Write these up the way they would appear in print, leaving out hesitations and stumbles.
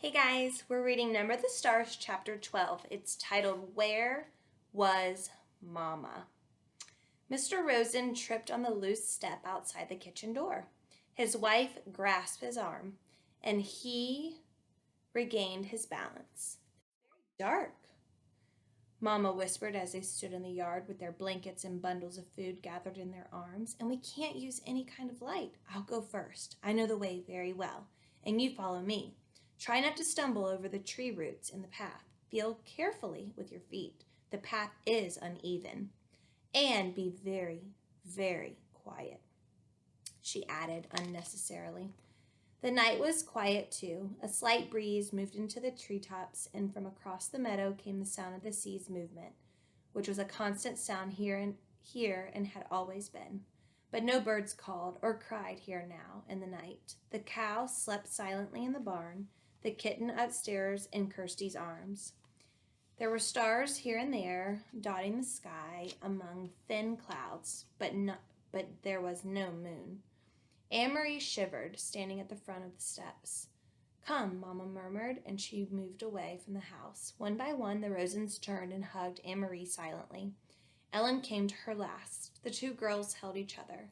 Hey guys, we're reading Number the Stars, chapter 12. It's titled, Where Was Mama? Mr. Rosen tripped on the loose step outside the kitchen door. His wife grasped his arm, and he regained his balance. Dark, Mama whispered as they stood in the yard with their blankets and bundles of food gathered in their arms. And we can't use any kind of light. I'll go first. I know the way very well. And you follow me. Try not to stumble over the tree roots in the path. Feel carefully with your feet. The path is uneven. And be very, very quiet, she added unnecessarily. The night was quiet too. A slight breeze moved into the treetops, and from across the meadow came the sound of the sea's movement, which was a constant sound here and had always been. But no birds called or cried here now in the night. The cow slept silently in the barn, the kitten upstairs in Kirsty's arms. There were stars here and there dotting the sky among thin clouds, but there was no moon. Anne-Marie shivered, standing at the front of the steps. Come, Mama murmured, and she moved away from the house. One by one, the Rosens turned and hugged Anne-Marie silently. Ellen came to her last. The two girls held each other.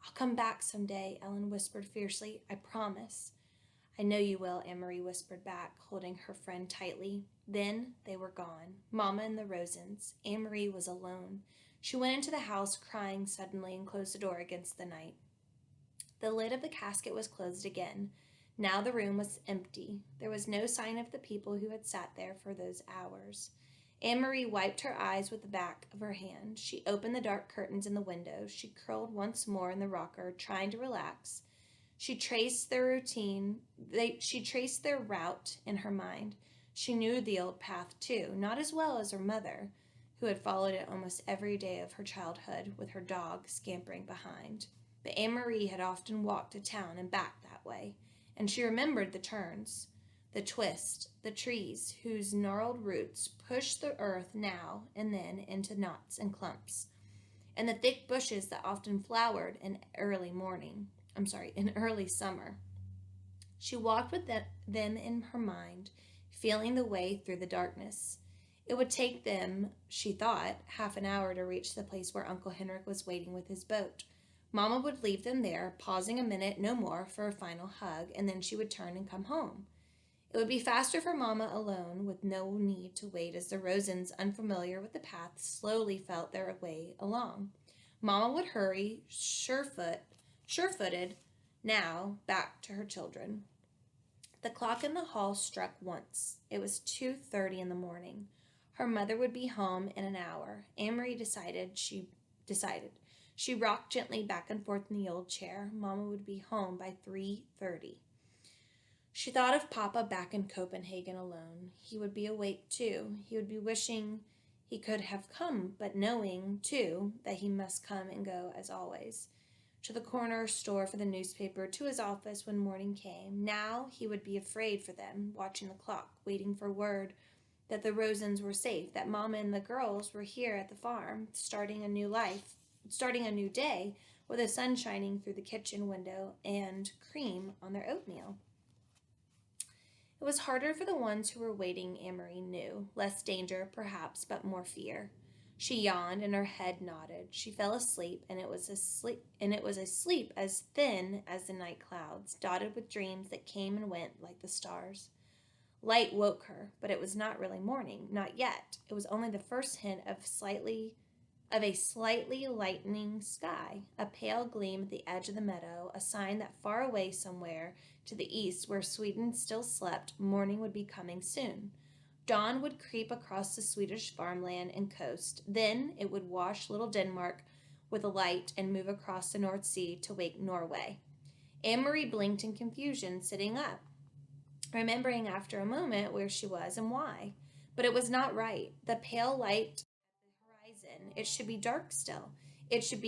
I'll come back someday, Ellen whispered fiercely. I promise. I know you will, Anne-Marie whispered back, holding her friend tightly. Then they were gone, Mama and the Rosens. Anne-Marie was alone. She went into the house, crying suddenly, and closed the door against the night. The lid of the casket was closed again. Now the room was empty. There was no sign of the people who had sat there for those hours. Anne-Marie wiped her eyes with the back of her hand. She opened the dark curtains in the window. She curled once more in the rocker, trying to relax. She traced their route in her mind. She knew the old path too, not as well as her mother, who had followed it almost every day of her childhood, with her dog scampering behind. But Anne-Marie had often walked to town and back that way, and she remembered the turns, the twist, the trees whose gnarled roots pushed the earth now and then into knots and clumps, and the thick bushes that often flowered in early summer. She walked with them in her mind, feeling the way through the darkness. It would take them, she thought, half an hour to reach the place where Uncle Henrik was waiting with his boat. Mama would leave them there, pausing a minute, no more, for a final hug, and then she would turn and come home. It would be faster for Mama alone, with no need to wait as the Rosens, unfamiliar with the path, slowly felt their way along. Mama would hurry, sure-footed, now, back to her children. The clock in the hall struck once. It was 2:30 in the morning. Her mother would be home in an hour. Anne-Marie decided. She rocked gently back and forth in the old chair. Mama would be home by 3:30. She thought of Papa back in Copenhagen alone. He would be awake too. He would be wishing he could have come, but knowing, too, that he must come and go as always. To the corner store for the newspaper, to his office when morning came. Now he would be afraid for them, watching the clock, waiting for word that the Rosens were safe, that Mama and the girls were here at the farm, starting a new day, with the sun shining through the kitchen window and cream on their oatmeal. It was harder for the ones who were waiting, Anne-Marie knew. Less danger, perhaps, but more fear. She yawned and her head nodded. She fell asleep, and it was a sleep as thin as the night clouds, dotted with dreams that came and went like the stars. Light woke her, but it was not really morning, not yet. It was only the first hint of a slightly lightening sky, a pale gleam at the edge of the meadow, a sign that far away somewhere to the east, where Sweden still slept, morning would be coming soon. Dawn would creep across the Swedish farmland and coast. Then it would wash little Denmark with a light and move across the North Sea to wake Norway. Anne-Marie blinked in confusion, sitting up, remembering after a moment where she was and why. But it was not right. The pale light at the horizon, it should be dark still. It should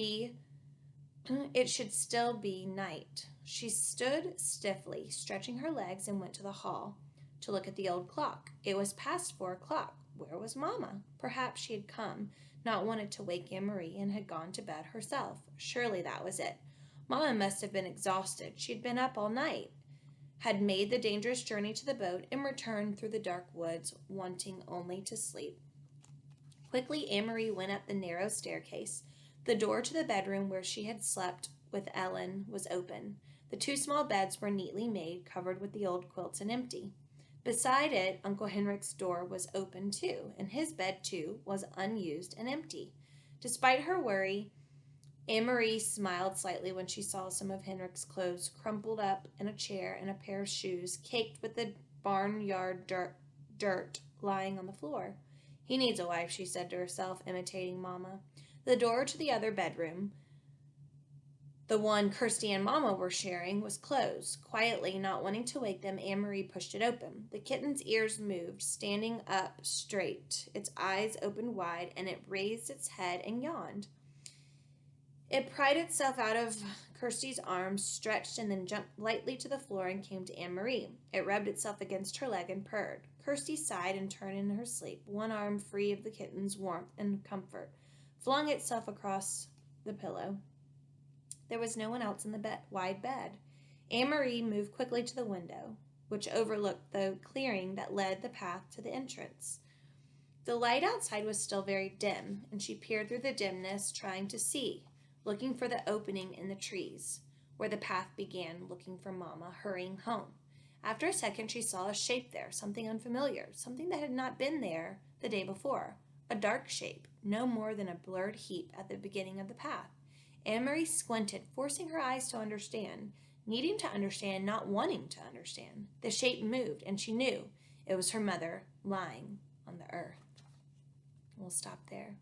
still be night. She stood stiffly, stretching her legs, and went to the hall to look at the old clock. It was past 4 o'clock. Where was Mama? Perhaps she had come, not wanted to wake Anne-Marie, and had gone to bed herself. Surely that was it. Mama must have been exhausted. She'd been up all night. had made the dangerous journey to the boat and returned through the dark woods, wanting only to sleep. Quickly, Anne-Marie went up the narrow staircase. The door to the bedroom where she had slept with Ellen was open. The two small beds were neatly made, covered with the old quilts, and empty. Beside it, Uncle Henrik's door was open too, and his bed too was unused and empty. Despite her worry, Anne-Marie smiled slightly when she saw some of Henrik's clothes crumpled up in a chair and a pair of shoes caked with the barnyard dirt lying on the floor. He needs a wife, she said to herself, imitating Mamma. The door to the other bedroom, the one Kirsty and Mamma were sharing, was closed. Quietly, not wanting to wake them, Anne-Marie pushed it open. The kitten's ears moved, standing up straight. Its eyes opened wide, and it raised its head and yawned. It pried itself out of Kirsty's arms, stretched, and then jumped lightly to the floor and came to Anne-Marie. It rubbed itself against her leg and purred. Kirsty sighed and turned in her sleep, one arm free of the kitten's warmth and comfort, flung itself across the pillow. There was no one else in the wide bed. Anne-Marie moved quickly to the window, which overlooked the clearing that led the path to the entrance. The light outside was still very dim, and she peered through the dimness, trying to see, looking for the opening in the trees, where the path began, looking for Mamma, hurrying home. After a second, she saw a shape there, something unfamiliar, something that had not been there the day before, a dark shape, no more than a blurred heap at the beginning of the path. Anne-Marie squinted, forcing her eyes to understand, needing to understand, not wanting to understand. The shape moved, and she knew it was her mother lying on the earth. We'll stop there.